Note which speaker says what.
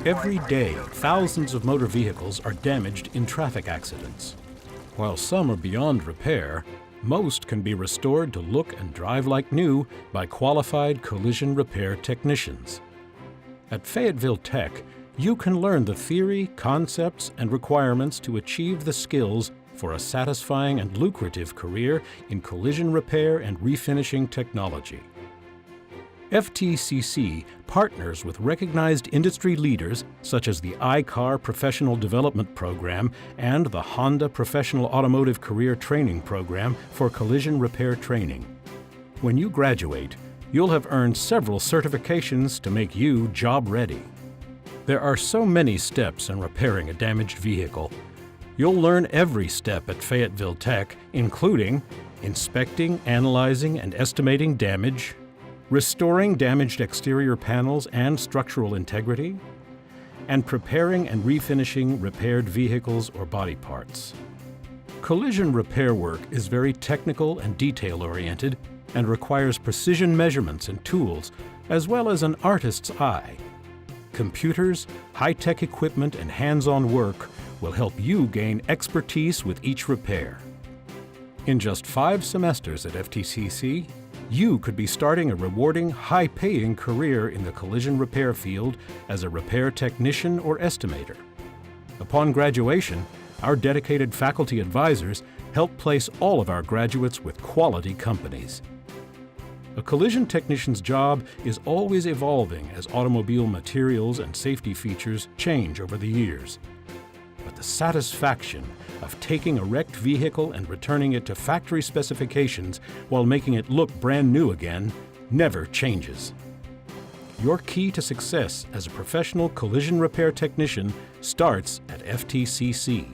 Speaker 1: Every day, thousands of motor vehicles are damaged in traffic accidents. While some are beyond repair, most can be restored to look and drive like new by qualified collision repair technicians. At Fayetteville Tech, you can learn the theory, concepts, and requirements to achieve the skills for a satisfying and lucrative career in collision repair and refinishing technology. FTCC partners with recognized industry leaders such as the iCar Professional Development Program and the Honda Professional Automotive Career Training Program for collision repair training. When you graduate, you'll have earned several certifications to make you job ready. There are so many steps in repairing a damaged vehicle. You'll learn every step at Fayetteville Tech, including inspecting, analyzing, and estimating damage, restoring damaged exterior panels and structural integrity, and preparing and refinishing repaired vehicles or body parts. Collision repair work is very technical and detail-oriented and requires precision measurements and tools, as well as an artist's eye. Computers, high-tech equipment, and hands-on work will help you gain expertise with each repair. In just 5 semesters at FTCC, you could be starting a rewarding, high-paying career in the collision repair field as a repair technician or estimator. Upon graduation, our dedicated faculty advisors help place all of our graduates with quality companies. A collision technician's job is always evolving as automobile materials and safety features change over the years. But the satisfaction of taking a wrecked vehicle and returning it to factory specifications while making it look brand new again never changes. Your key to success as a professional collision repair technician starts at FTCC.